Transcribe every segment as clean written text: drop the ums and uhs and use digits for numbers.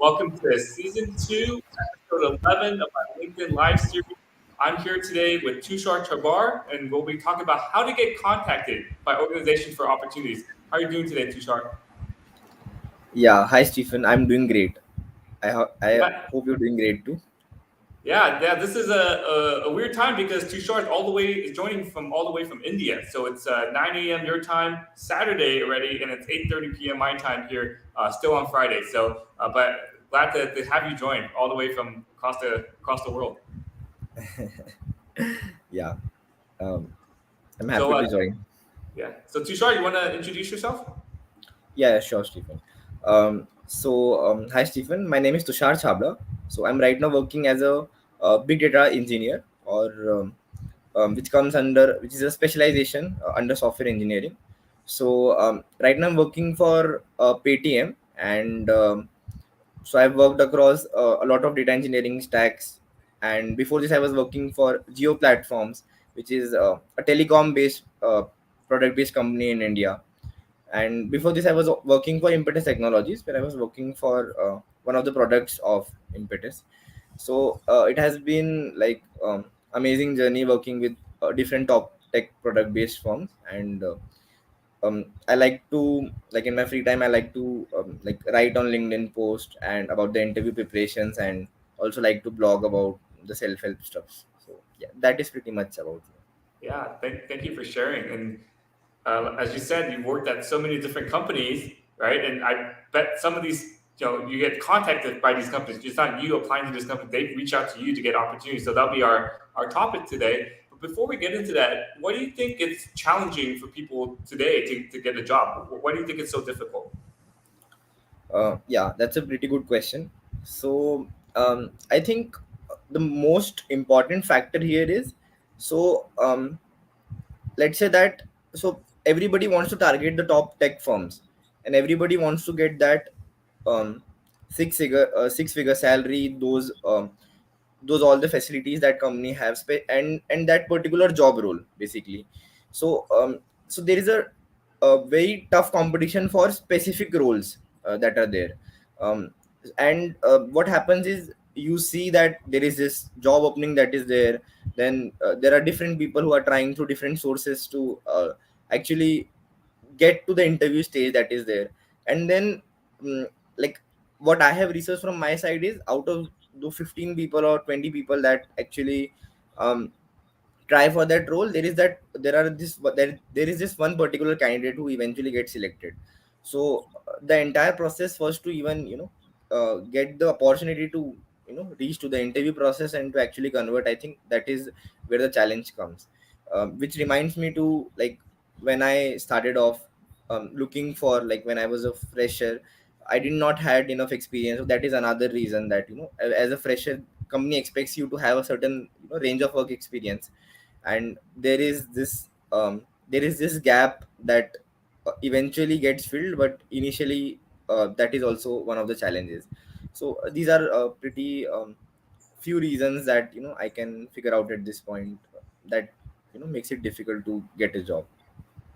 Welcome to Season 2, Episode 11 of my LinkedIn Live series. I'm here today with Tushar Chhabra, and we'll be talking about how to get contacted by organizations for opportunities. How are you doing today, Tushar? Yeah, hi Stephen. I'm doing great. I Yeah, hope you're doing great too. yeah. This is a weird time because Tushar is joining from all the way from India. So it's 9 a.m. your time, Saturday already, and it's 8:30 p.m. my time here, still on Friday. But glad to have you join all the way from across the world. Yeah, um, I'm happy So to join. yeah. So Tushar, you want to introduce yourself? Yeah, sure, Stephen. Hi Stephen. My name is Tushar Chhabra. So I'm right now working as a big data engineer, or which is a specialization under software engineering. So right now I'm working for Paytm, and so I've worked across a lot of data engineering stacks. And before this I was working for Geo Platforms, which is a telecom based product based company in India. And before this I was working for Impetus Technologies, where I was working for one of the products of Impetus. So it has been like amazing journey working with different top tech product based firms. And I like to, like, in my free time I like to like write on LinkedIn post and about the interview preparations, and also like to blog about the self-help stuff. So yeah, that is pretty much about me. Yeah. Thank you for sharing. And as you said, you've worked at so many different companies, right? And I bet some of these, you get contacted by these companies. It's not you applying to this company; they reach out to you to get opportunities. So that'll be our topic today. But before we get into that, what do you think it's challenging for people today to get a job? Why do you think it's so difficult? Yeah, that's a pretty good question. So I think the most important factor here is, so let's say that, so everybody wants to target the top tech firms, and everybody wants to get that um, six figure salary, those all the facilities that company have, and that particular job role basically. So so there is a very tough competition for specific roles that are there. um, and what happens is, you see that there is this job opening that is there. Then there are different people who are trying through different sources to actually get to the interview stage that is there. And then mm, like, what I have researched from my side is, out of the 15 people or 20 people that actually um, try for that role, there is this one particular candidate who eventually gets selected. So the entire process was to even, get the opportunity to, reach to the interview process and to actually convert. I think that is where the challenge comes. Which reminds me to, like, when I started off looking for, like, when I was a fresher, I did not had enough experience. So that is another reason that, as a fresher, company expects you to have a certain, range of work experience. And there is this gap that eventually gets filled, but initially that is also one of the challenges. So these are pretty few reasons that, I can figure out at this point, that makes it difficult to get a job.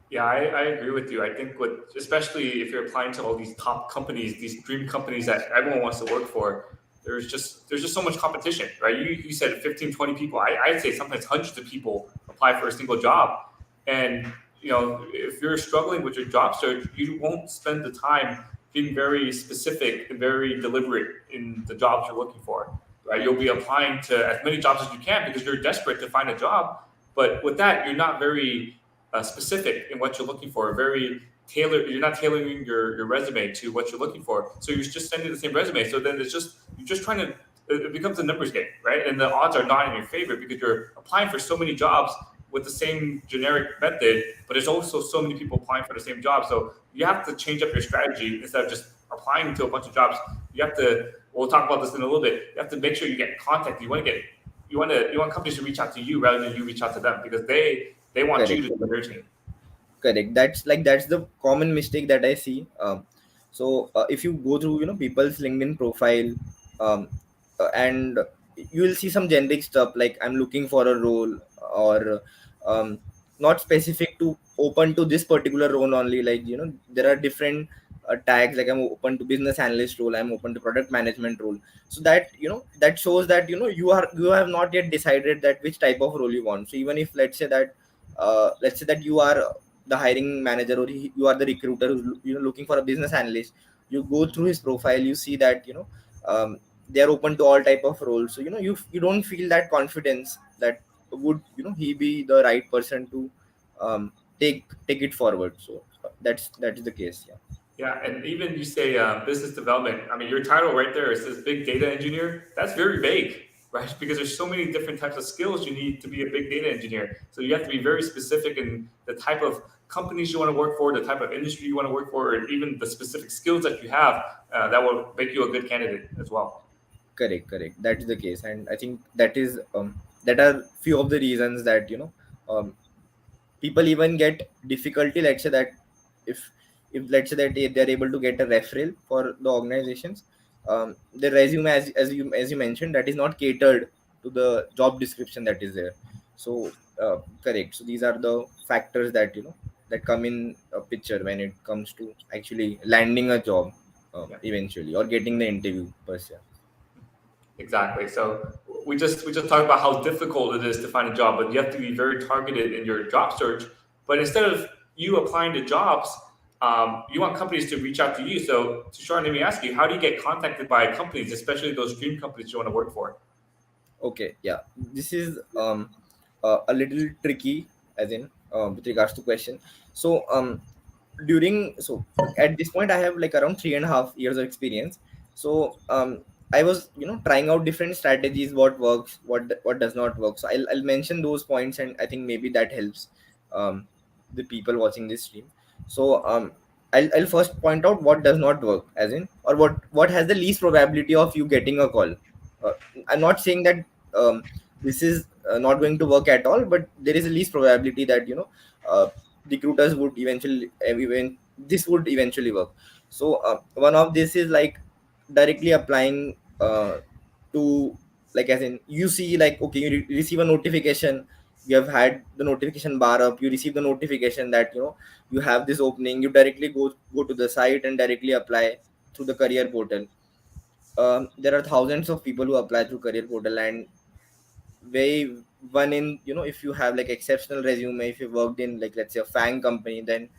Yeah, I agree with you. I think especially if you're applying to all these top companies, these dream companies that everyone wants to work for, there's just so much competition, right? You said 15, 20 people. I'd say sometimes hundreds of people apply for a single job. And if you're struggling with your job search, you won't spend the time being very specific and very deliberate in the jobs you're looking for. Right? You'll be applying to as many jobs as you can because you're desperate to find a job. But with that, you're not very specific in what you're looking for. Very tailored. You're not tailoring your resume to what you're looking for. So you're just sending the same resume. So then you're just trying to. It becomes a numbers game, right? And the odds are not in your favor because you're applying for so many jobs with the same generic method, but there's also so many people applying for the same job. So you have to change up your strategy instead of just applying to a bunch of jobs. You have to. We'll talk about this in a little bit. You have to make sure you get contact. You want companies to reach out to you rather than you reach out to them because they want you Correct. to do their team. Correct. That's the common mistake that I see. So if you go through, people's LinkedIn profile, um, and you will see some generic stuff like, I'm looking for a role, or not specific to open to this particular role only. Like, there are different tags like I'm open to business analyst role, I'm open to product management role. So that, that shows that, you have not yet decided that which type of role you want. So even if let's say that you are the hiring manager, or you are the recruiter who's looking for a business analyst, you go through his profile, you see that, they are open to all type of roles. So you don't feel that confidence that would, he be the right person to take it forward. So that is the case. Yeah. Yeah, and even you say business development. I mean, your title right there, it says big data engineer. That's very vague, right? Because there's so many different types of skills you need to be a big data engineer. So you have to be very specific in the type of companies you want to work for, the type of industry you want to work for, and even the specific skills that you have that will make you a good candidate as well. Correct. That is the case, and I think that are few of the reasons that, um, people even get difficulty. Let's say that if let's say that they're able to get a referral for the organizations, the resume, as you mentioned, that is not catered to the job description that is there. So correct. So these are the factors that, that come in a picture when it comes to actually landing a job, Yeah. eventually, or getting the interview per se. Exactly. So we just talked about how difficult it is to find a job, but you have to be very targeted in your job search. But instead of you applying to jobs, you want companies to reach out to you. So, Tushar, let me ask you, how do you get contacted by companies, especially those dream companies you want to work for? Okay, yeah, this is a little tricky, as in, with regards to question. So so at this point I have like around 3.5 years of experience. So I was, trying out different strategies, what works, what does not work. So I'll mention those points, and I think maybe that helps um, the people watching this stream. So I'll first point out what does not work, as in, or what has the least probability of you getting a call. uh, I'm not saying that this is not going to work at all, but there is a least probability that, recruiters would eventually, even this would eventually work. So one of this is like directly applying to, like, as in, you see, like, okay, you receive a notification, you have had the notification bar up, you receive the notification that, you have this opening, you directly go to the site and directly apply through the career portal. There are thousands of people who apply through career portal, and way one in, if you have like exceptional resume, if you worked in, like, let's say a FANG company, then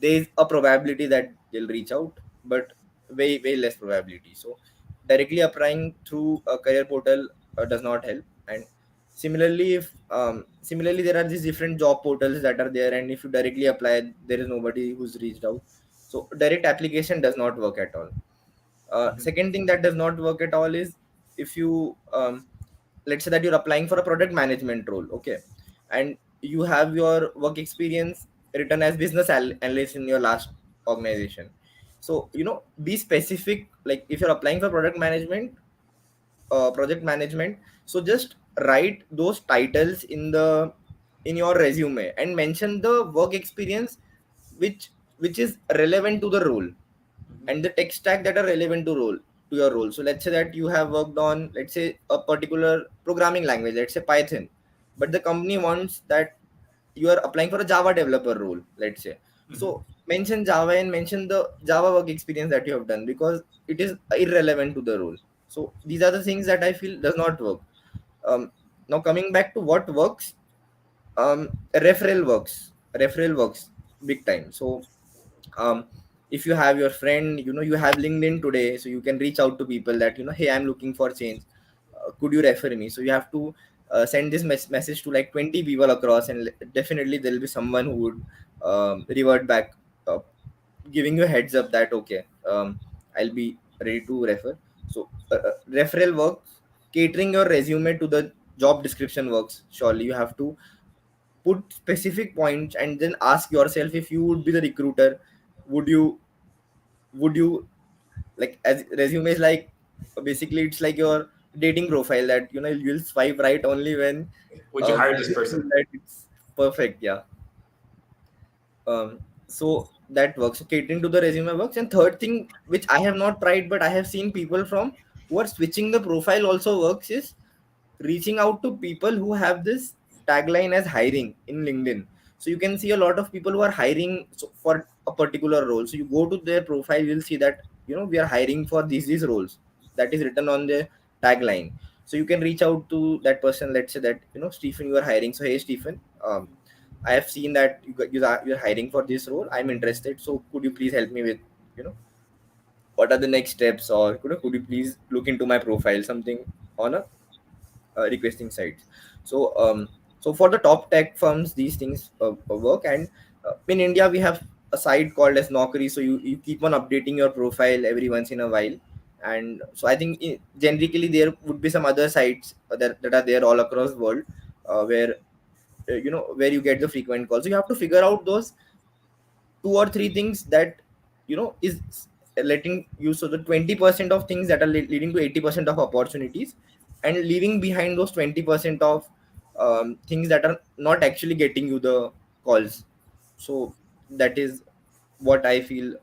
there is a probability that they'll reach out, but way less probability. So directly applying through a career portal does not help. And similarly, if similarly there are these different job portals that are there, and if you directly apply, there is nobody who's reached out. So direct application does not work at all. Second thing that does not work at all is, if you let's say that you're applying for a product management role, okay, and you have your work experience written as business analyst in your last organization. So, be specific. Like, if you're applying for product management, project management, so just write those titles in your resume, and mention the work experience which is relevant to the role, and the tech stack that are relevant to your role. So let's say that you have worked on, let's say, a particular programming language, let's say Python, but the company wants that you are applying for a Java developer role, let's say. Mhm. So mention Java and mention the Java work experience that you have done, because it is irrelevant to the role. So these are the things that I feel does not work. Now coming back to what works, referral works big time. So um if you have your friend, you have LinkedIn today, so you can reach out to people that, hey, I'm looking for change, could you refer me? So you have to send this message to like 20 people across, and definitely there'll be someone who would revert back, uh, giving you a heads up that, okay, I'll be ready to refer. So referral works. Catering your resume to the job description works. Surely you have to put specific points, and then ask yourself, if you would be the recruiter, would you would you like, as resume is like, basically it's like your dating profile, that, you'll swipe right only when Would you hire this you feel person? that it's perfect. Yeah. So that works. So catering to the resume works. And third thing, which I have not tried but I have seen people from who are switching the profile, also works, is reaching out to people who have this tagline as hiring in LinkedIn. So you can see a lot of people who are hiring for a particular role. So you go to their profile, you'll see that we are hiring for these roles, that is written on the tagline. So you can reach out to that person. Let's say that Stephen, you are hiring. So hey Stephen, I have seen that you're hiring for this role. I'm interested. So could you please help me with you know what are the next steps, or could you please look into my profile, something on a requesting sites. So for the top tech firms, these things work. And in India we have a site called as Naukri, so you keep on updating your profile every once in a while. And so I think generically there would be some other sites that are there all across the world, where where you get the frequent calls. So you have to figure out those two or three things that is letting you, so the 20% of things that are leading to 80% of opportunities, and leaving behind those 20% of things that are not actually getting you the calls. So that is what I feel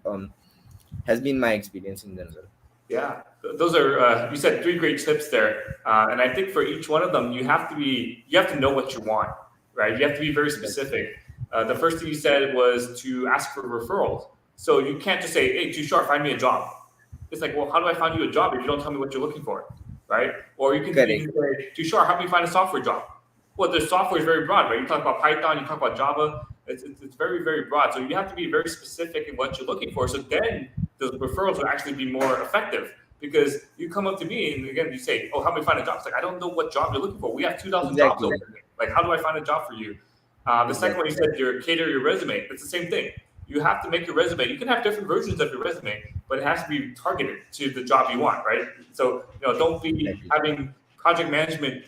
has been my experience in general. Yeah, those are you said three great tips there, and I think for each one of them, you have to know what you want, right? You have to be very That's specific. The first thing you said was to ask for referrals. So you can't just say, "Hey, Tushar, find me a job." It's like, well, how do I find you a job if you don't tell me what you're looking for, right? Or you correct. can say, Tushar, help me find a software job. Well, the software is very broad, right? You talk about Python, you talk about Java. It's very, very broad. So you have to be very specific in what you're looking for. So then the referrals will actually be more effective because you come up to me and again you say, "Oh, help me find a job." It's like I don't know what job you're looking for. We have 2,000 jobs Exactly. open. Like, how do I find a job for you? The second one you Exactly. said cater your resume. It's the same thing. You have to make your resume. You can have different versions of your resume, but it has to be targeted to the job you want, right? So don't be Exactly. having project management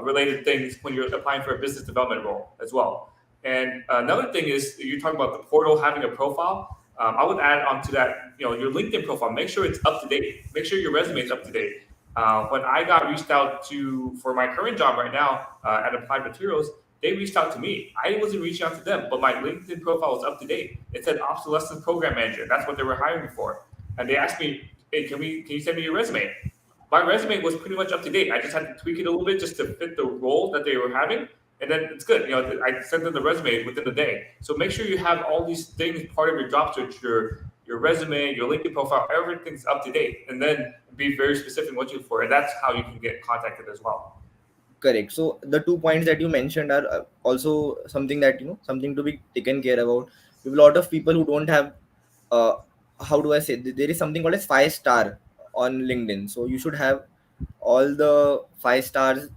related things when you're applying for a business development role as well. And another thing is you talk about the portal having a profile. I would add on to that, your LinkedIn profile. Make sure it's up to date. Make sure your resume is up to date. When I got reached out to for my current job right now at Applied Materials, they reached out to me. I wasn't reaching out to them, but my LinkedIn profile was up to date. It said obsolescence program manager. That's what they were hiring for. And they asked me, "Hey, can you send me your resume?" My resume was pretty much up to date. I just had to tweak it a little bit just to fit the role that they were having, and then it's good. I sent them the resume within a day. So make sure you have all these things part of your job search, your resume, your LinkedIn profile, everything's up to date, and then be very specific in what you look for, and that's how you can get contacted as well. Correct. So the 2 points that you mentioned are also something that something to be taken care about. We have a lot of people who don't have, uh, how do I say? There is something called as 5 star on LinkedIn. So you should have all the 5 stars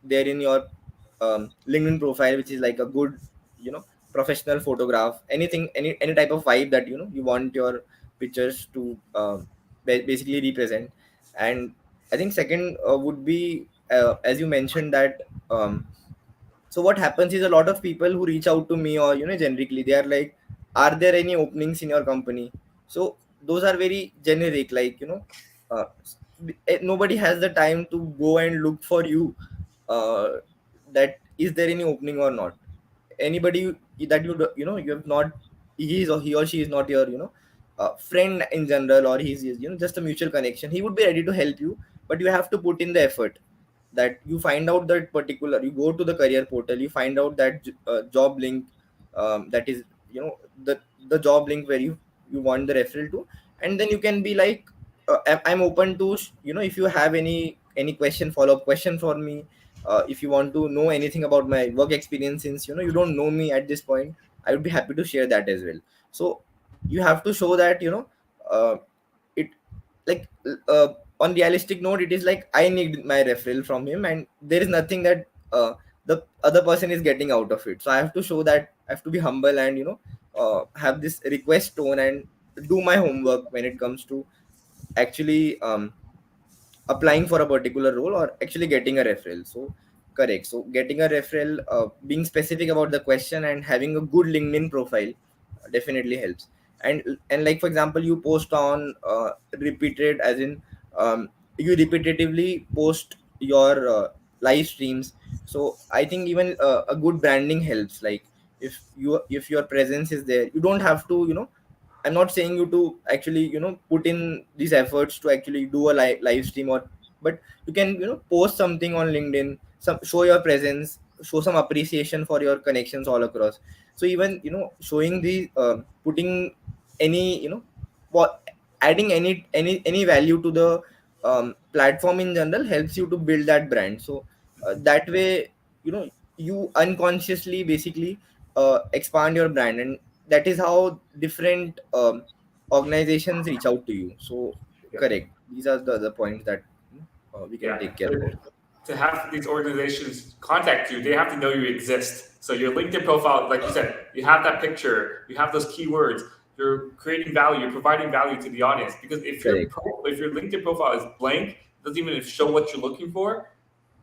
there in your LinkedIn profile, which is like a good, you know, professional photograph. Anything, any type of vibe that you want your pictures to basically represent. And I think second would be, as you mentioned that. So what happens is a lot of people who reach out to me, or generically they are like, are there any openings in your company? So those are very generic, like uh, nobody has the time to go and look for you, uh, that is there any opening or not. Anybody that you have not, he or she is not your friend in general, or he's just a mutual connection, he would be ready to help you, but you have to put in the effort. That you find out that particular, you go to the career portal, you find out that job link, that is the job link where you want the referral to. And then you can be like, I'm open to if you have any question, follow up question for me, if you want to know anything about my work experience, since you don't know me at this point, I would be happy to share that as well. So you have to show that uh, it like on realistic note, it is like I need my referral from him, and there is nothing that the other person is getting out of it. So I have to show that I have to be humble, and have this request tone, and do my homework when it comes to actually applying for a particular role, or actually getting a referral. So correct. So getting a referral, being specific about the question, and having a good LinkedIn profile definitely helps. And like for example, you post on repeated, as in you repetitively post your live streams. So I think even a good branding helps. Like if your presence is there, you don't have to I'm not saying you to actually put in these efforts to actually do a live stream, or but you can post something on LinkedIn, some show your presence, show some appreciation for your connections all across. So even showing the putting any what adding any value to the platform in general helps you to build that brand. So that way, you unconsciously basically expand your brand, and that is how different organizations reach out to you. So Yeah. correct, these are the points that we can Yeah. take care about. To have these organizations contact you, they have to know you exist. So your LinkedIn profile, like you said, you have that picture, you have those keywords, you're creating value, you're providing value to the audience. Because Correct. if your LinkedIn profile is blank, doesn't even show what you're looking for,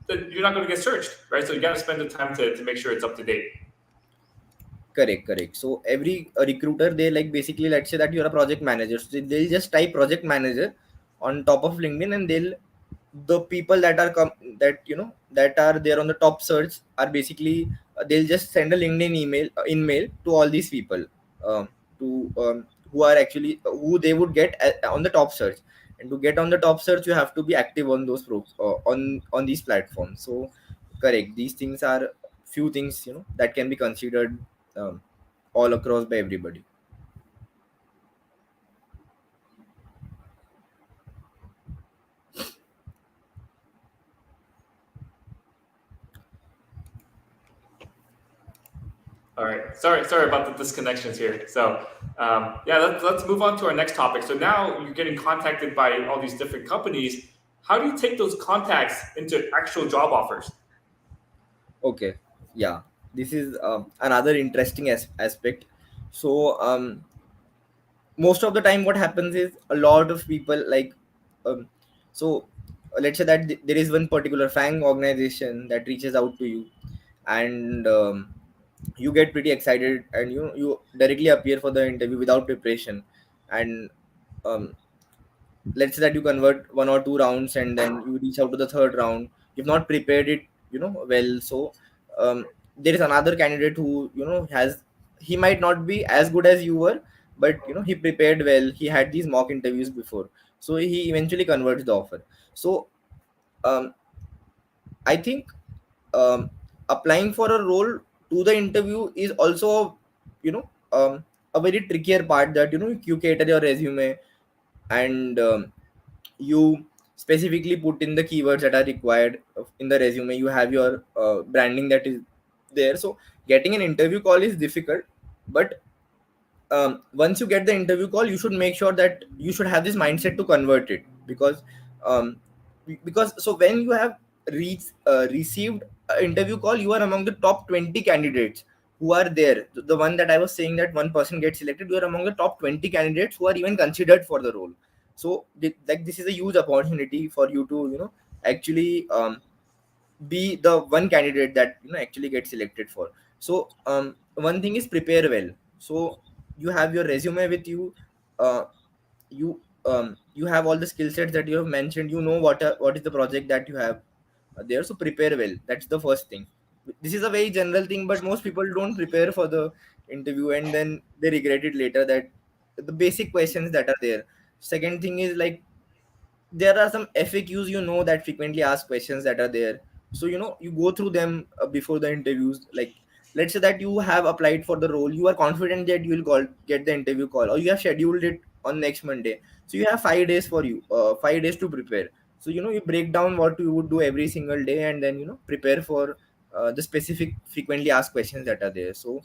then you're not going to get searched, right? So you got to spend the time to make sure it's up to date. Correct. So every recruiter, they like basically, let's say that you're a project manager, so they'll just type project manager on top of LinkedIn, and they'll the people that are that that are there on the top search are basically they'll just send a LinkedIn email to all these people, to who are actually who they would get on the top search. And to get on the top search, you have to be active on those on these platforms. So correct, these things are few things that can be considered um, all across by everybody. All right. Sorry about the disconnections here. So, yeah, let's move on to our next topic. So now you're getting contacted by all these different companies. How do you take those contacts into actual job offers? Okay, yeah, this is another interesting aspect. So most of the time what happens is a lot of people like um, so let's say that there is one particular FANG organization that reaches out to you, and you get pretty excited, and you directly appear for the interview without preparation. And um, let's say that you convert one or two rounds, and then you reach out to the third round, you've not prepared it well. So there is another candidate who has, he might not be as good as you were, but he prepared well, he had these mock interviews before, so he eventually converts the offer. So um, I think applying for a role to the interview is also a very trickier part, that you cater your resume, and you specifically put in the keywords that are required in the resume, you have your branding that is there. So getting an interview call is difficult, but once you get the interview call, you should make sure that you should have this mindset to convert it, um, because so when you have received an interview call, you are among the top 20 candidates who are there. The one that I was saying, that one person gets selected, you are among the top 20 candidates who are even considered for the role. So like this is a huge opportunity for you to actually be the one candidate that actually get selected for. So one thing is prepare well. So you have your resume with you, uh, you have all the skill sets that you have mentioned, what is the project that you have there. So prepare well, that's the first thing. This is a very general thing, but most people don't prepare for the interview, and then they regret it later, that the basic questions that are there. Second thing is like, there are some FAQs, that frequently asked questions that are there. So you go through them before the interviews. Like, let's say that you have applied for the role, you are confident that you will get the interview call, or you have scheduled it on next Monday. So you have 5 days for you, 5 days to prepare. So you break down what you would do every single day, and then prepare for the specific frequently asked questions that are there. So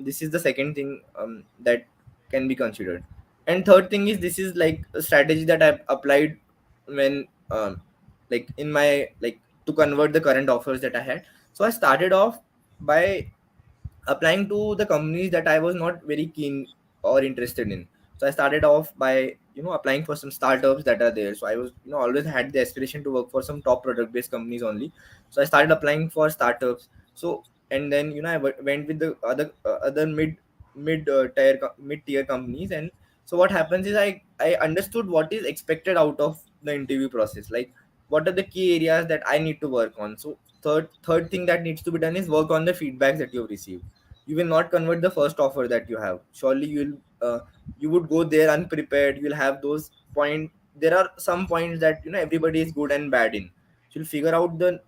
this is the second thing that can be considered. And third thing is, this is like a strategy that I've applied when like in my, like, to convert the current offers that I had. So I started off by applying to the companies that I was not very keen or interested in. So I started off by applying for some startups that are there. So I was always had the aspiration to work for some top product based companies only. So I started applying for startups. So, and then I went with the other mid tier companies. And so what happens is, I understood what is expected out of the interview process, like what are the key areas that I need to work on. So third thing that needs to be done is work on the feedbacks that you have received. You will not convert the first offer that you have. Surely you would go there unprepared. You'll have those point, there are some points that everybody is good and bad in. So you'll figure out the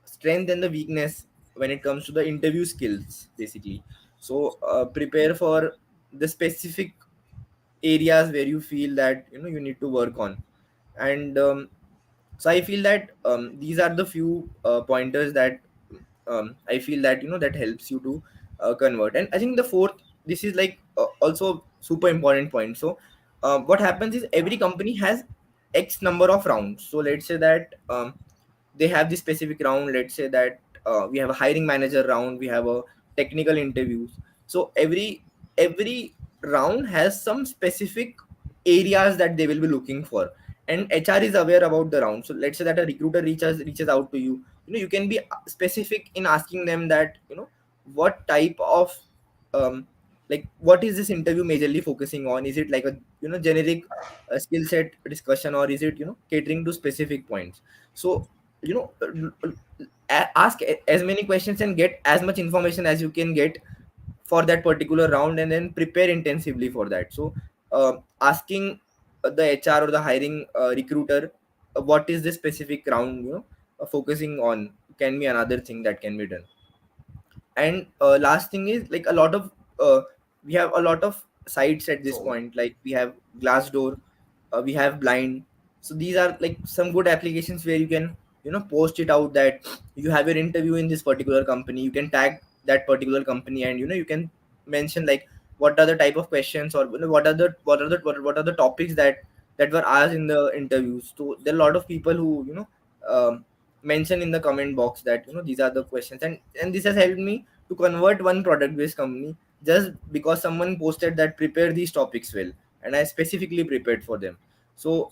strength and the weakness when it comes to the interview skills, basically. So prepare for the specific areas where you feel that you need to work on. And so I feel that these are the few pointers that I feel that that helps you to convert. And I think the fourth, this is like also super important point. So what happens is every company has x number of rounds. So let's say that they have this specific round. Let's say that we have a hiring manager round, we have a technical interviews. So every round has some specific areas that they will be looking for, and HR is aware about the round. So let's say that a recruiter reaches out to you. You can be specific in asking them that what type of like what is this interview majorly focusing on. Is it like a generic skill set discussion, or is it catering to specific points? So you know ask as many questions and get as much information as you can get for that particular round, and then prepare intensively for that. So asking the HR or the hiring recruiter what is the specific round focusing on, can be another thing that can be done. And last thing is like a lot of we have a lot of sites at this So point, like we have Glassdoor, we have Blind. So these are like some good applications where you can post it out that you have your interview in this particular company. You can tag that particular company, and you can mention like what are the type of questions, or what are the topics that were asked in the interviews. So there are a lot of people who mention in the comment box that these are the questions, and this has helped me to convert one product based company, just because someone posted that prepare these topics well, and I specifically prepared for them. So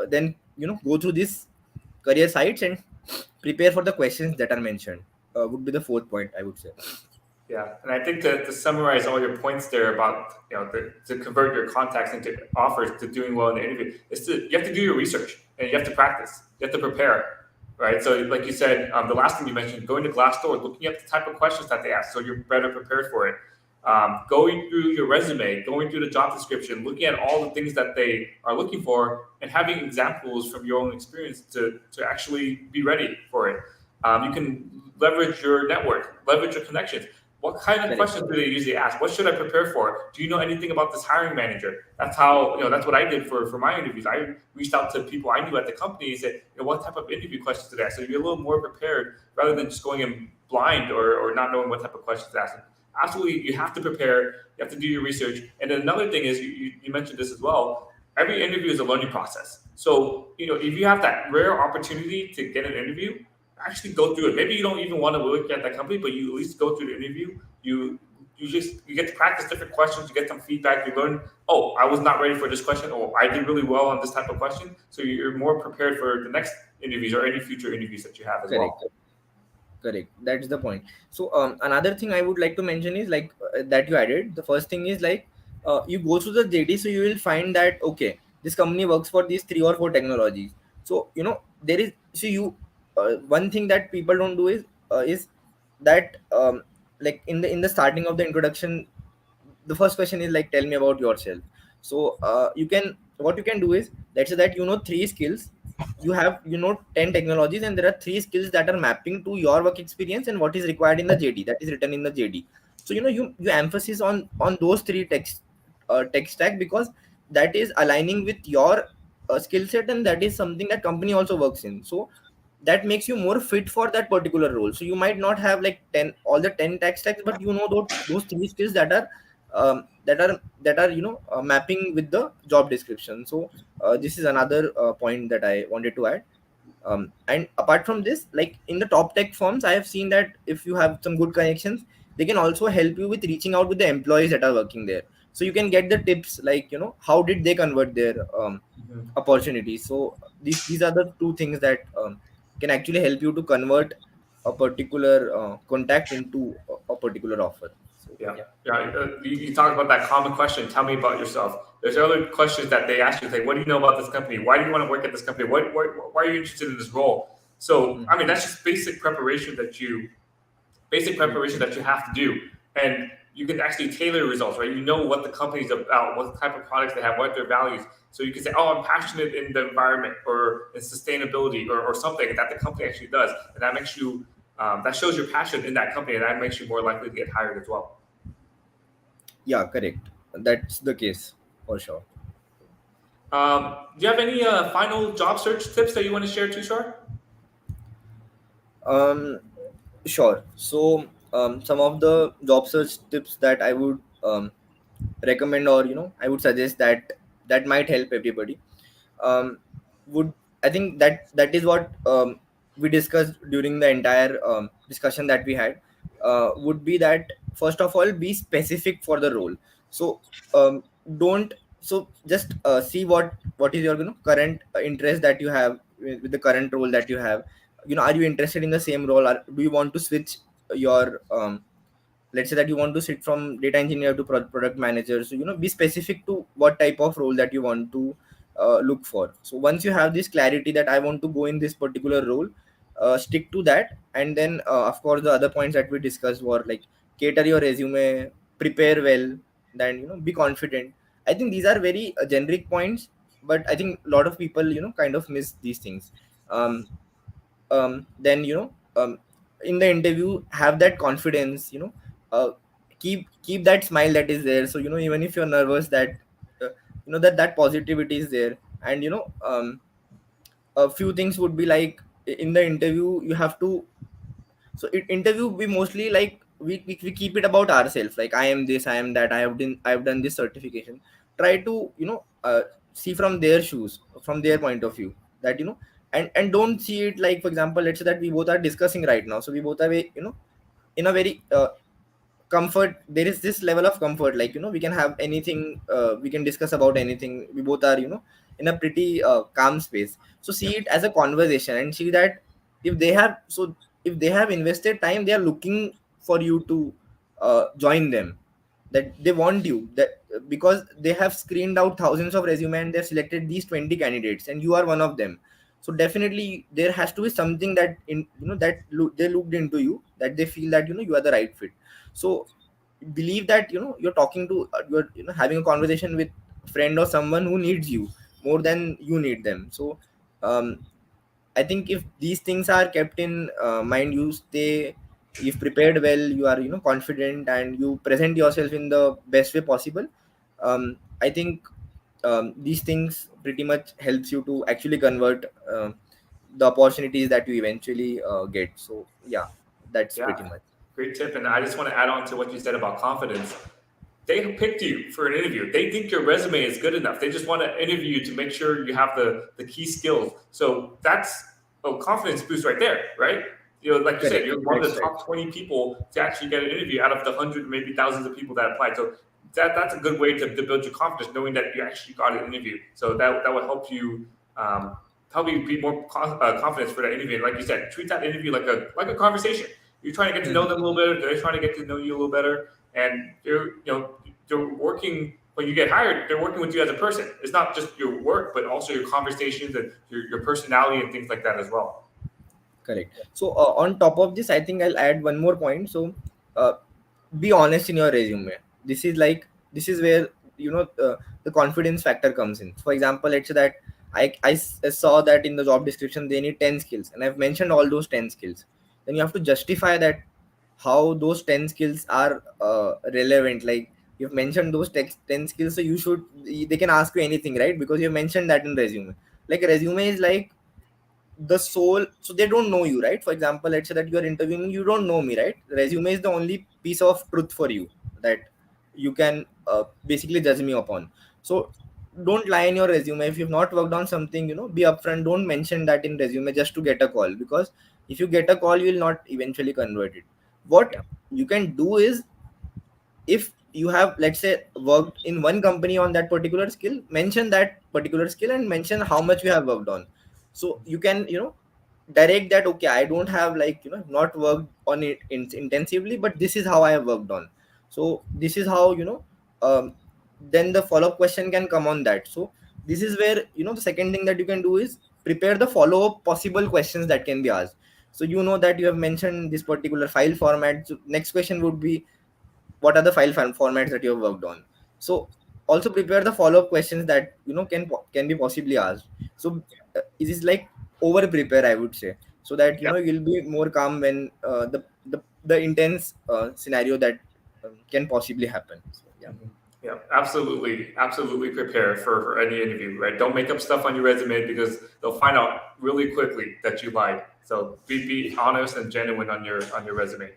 then go through these career sites and prepare for the questions that are mentioned, would be the fourth point, I would say. yeah, and I think to summarize all your points there about to convert your contacts into offers to doing well in the interview is you have to do your research and you have to practice, you have to prepare, right? So like you said, the last thing you mentioned, going to Glassdoor, looking at the type of questions that they ask, so you're better prepared for it. Going through your resume, going through the job description, looking at all the things that they are looking for, and having examples from your own experience to actually be ready for it. You can leverage your network, leverage your connections. What kind of Correct. questions do they usually ask? What should I prepare for? Do you know anything about this hiring manager? That's how, that's what I did for my interviews. I reached out to people I knew at the company and said, what type of interview questions did they ask? So you're a little more prepared rather than just going in blind or not knowing what type of questions to ask. Absolutely, you have to prepare. You have to do your research. And then another thing is, you mentioned this as well. Every interview is a learning process. So, if you have that rare opportunity to get an interview, actually go through it. Maybe you don't even want to work at that company, but you at least go through the interview. You get to practice different questions. You get some feedback. You learn. Oh, I was not ready for this question. Oh, I did really well on this type of question. So you're more prepared for the next interviews or any future interviews that you have as Correct. well. Correct, that's the point. So another thing I would like to mention is like that you added. The first thing is like you go through the JD, so you will find that okay, this company works for these three or four technologies. So there is, so you one thing that people don't do is that like in the starting of the introduction, the first question is like tell me about yourself. So you can, what you can do is, let's say that three skills, you have 10 technologies, and there are three skills that are mapping to your work experience and what is required in the JD, that is written in the JD. So you emphasis on those three tech stack, because that is aligning with your skill set, and that is something that company also works in. So that makes you more fit for that particular role. So you might not have like 10 all the 10 tech stacks, but those three skills that are mapping with the job description. So this is another point that I wanted to add. And apart from this, like in the top tech firms, I have seen that if you have some good connections, they can also help you with reaching out with the employees that are working there. So you can get the tips, like how did they convert their Mhm. opportunities. So these are the two things that can actually help you to convert a particular contact into a particular offer. So Yeah, yeah. yeah. You talk about that common question. Tell me about yourself. There's other questions that they ask you, like, "What do you know about this company? Why do you want to work at this company? Why are you interested in this role?" So, I Mhm. mean, that's just basic Mhm. preparation that you have to do, and you can actually tailor results, right? You know what the company's about, what type of products they have, what their values. So you can say, "Oh, I'm passionate in the environment or in sustainability or something that the company actually does," and that makes you that shows your passion in that company, and that makes you more likely to get hired as well. Yeah, correct. That's the case for sure. Do you have any final job search tips that you want to share, Tushar? Um, sure. So, some of the job search tips that I would recommend, or I would suggest that might help everybody. Um, would I think that is what we discussed during the entire discussion that we had. Would be that, first of all, be specific for the role. So, don't so just see what is your current interest that you have with the current role that you have. Are you interested in the same role, or do you want to switch your let's say that you want to sit from data engineer to product manager? So be specific to what type of role that you want to look for. So once you have this clarity that I want to go in this particular role, stick to that. And then of course the other points that we discussed were like, cater your resume, prepare well, then be confident. I think these are very generic points, but I think a lot of people kind of miss these things. Then in the interview, have that confidence, keep that smile that is there. So even if you're nervous, that that positivity is there. And a few things would be like, in the interview you have to, so interview we mostly like, we keep it about ourselves, like I am this, I am that, I have done this certification. Try to see from their shoes, from their point of view, that and don't see it like, for example, let's say that we both are discussing right now, so we both are in a very comfort. There is this level of comfort, like we can have anything, we can discuss about anything. We both are in a pretty calm space. So see it as a conversation, and see that if they have invested time, they are looking for you to join them, that they want you, that because they have screened out thousands of resume and they've selected these 20 candidates and you are one of them. So definitely there has to be something that in they looked into you, that they feel that you are the right fit. So believe that you're talking to you're having a conversation with a friend or someone who needs you more than you need them. So um, I think if these things are kept in mind, you stay, if prepared well, you are confident, and you present yourself in the best way possible. I think these things pretty much helps you to actually convert the opportunities that you eventually get. So yeah, that's Yeah, pretty much. great tip. And I just want to add on to what you said about confidence. They picked you for an interview. They think your resume is good enough. They just want to interview you to make sure you have the key skills. So that's a confidence boost right there, right? Like you said, Correct. you're one of That's the right. top 20 people to actually get an interview out of the hundred, maybe thousands of people that applied. So that's a good way to build your confidence, knowing that you actually got an interview. So that will um, help you be more confident for that interview. And like you said, treat that interview like a conversation. You're trying to get to know them a little better. They're trying to get to know you a little better, and they're working. When you get hired, they're working with you as a person. It's not just your work, but also your conversations and your personality and things like that as well. Correct. So on top of this, I think I'll add one more point. So uh, be honest in your resume. This is where the confidence factor comes in. For example, let's say that I saw that in the job description they need 10 skills, and I've mentioned all those 10 skills. Then you have to justify that, how those 10 skills are relevant. Like, you've mentioned those 10 skills, so they can ask you anything, right? Because you mentioned that in resume. Like, a resume is like the soul. So they don't know you, right? For example, let's say that you are interviewing me, you don't know me, right? Resume is the only piece of truth for you, that you can basically judge me upon. So don't lie in your resume. If you've not worked on something, be upfront. Don't mention that in resume just to get a call, because if you get a call, you will not eventually convert it. What Yeah, you can do is, if you have, let's say, worked in one company on that particular skill, mention that particular skill and mention how much you have worked on. So you can direct that, okay, I don't have, like, not worked on it intensively, but this is how I have worked on. So this is how, then the follow-up question can come on that. So this is where, the second thing that you can do is prepare the follow-up possible questions that can be asked. So that you have mentioned this particular file format. So next question would be, what are the formats that you have worked on? So also prepare the follow-up questions that can be possibly asked. So it is like over prepare, I would say. so that Yeah. you'll be more calm when the intense scenario that can possibly happen. So yeah. Mhm. Yeah, absolutely, absolutely prepare for any interview, right? Don't make up stuff on your resume because they'll find out really quickly that you lied. So be honest and genuine on your resume.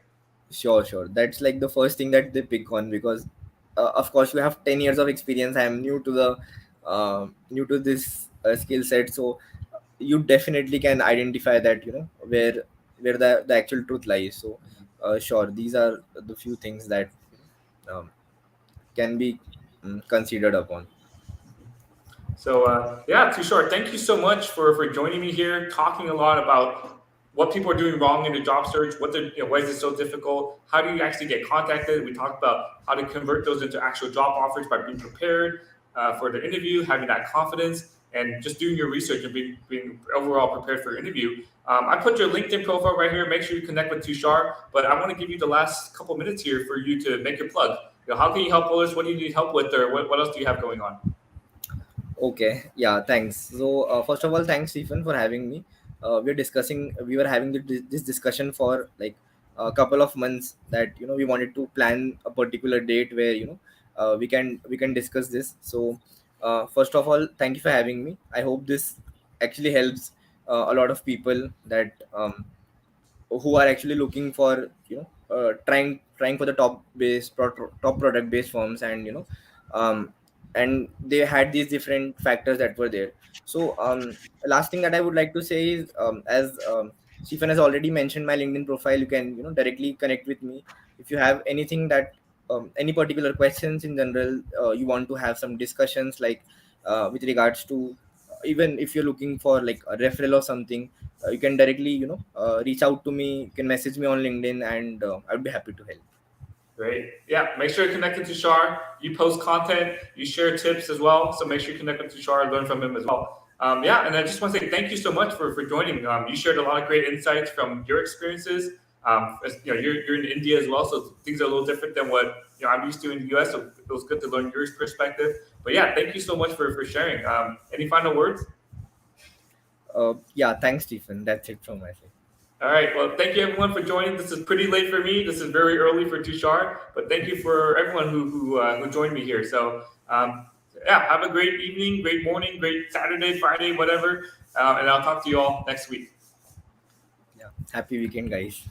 Sure, sure. That's like the first thing that they pick on, because, of course, you have 10 years of experience. I am new to this skill set, so you definitely can identify that where the actual truth lies. So, sure, these are the few things that can be considered upon. So yeah, Tushar, thank you so much for joining me here, talking a lot about what people are doing wrong in the job search, what they're, why is it so difficult, how do you actually get contacted. We talked about how to convert those into actual job offers by being prepared for the interview, having that confidence, and just doing your research and being overall prepared for your interview. I put your LinkedIn profile right here. Make sure you connect with Tushar. But I want to give you the last couple minutes here for you to make your plug. How can you help others? What do you need help with, or what else do you have going on? Okay, yeah, thanks. So, first of all, thanks, Stephen, for having me. We were having this discussion for like a couple of months, that we wanted to plan a particular date where we can discuss this. So, first of all, thank you for having me. I hope this actually helps a lot of people that who are actually looking for trying for the top product based firms, and and they had these different factors that were there. So last thing that I would like to say is, as Stephen has already mentioned my LinkedIn profile, you can directly connect with me if you have anything that any particular questions in general, you want to have some discussions, like with regards to, even if you're looking for like a referral or something, you can directly reach out to me. You can message me on LinkedIn, and I'd be happy to help. Great. Yeah, make sure you're connected to Shar. You post content, you share tips as well. So make sure you connect with Shar and learn from him as well. Yeah, and I just want to say thank you so much for joining. You shared a lot of great insights from your experiences. You're in India as well, so things are a little different than what I'm used to in the US. So it was good to learn your perspective. But yeah, thank you so much for sharing. Any final words? Yeah, thanks, Stephen. That's it from my side. All right. Well, thank you everyone for joining. This is pretty late for me. This is very early for Tushar, but thank you for everyone who joined me here. So yeah, have a great evening, great morning, great Saturday, Friday, whatever, and I'll talk to you all next week. Yeah, happy weekend, guys.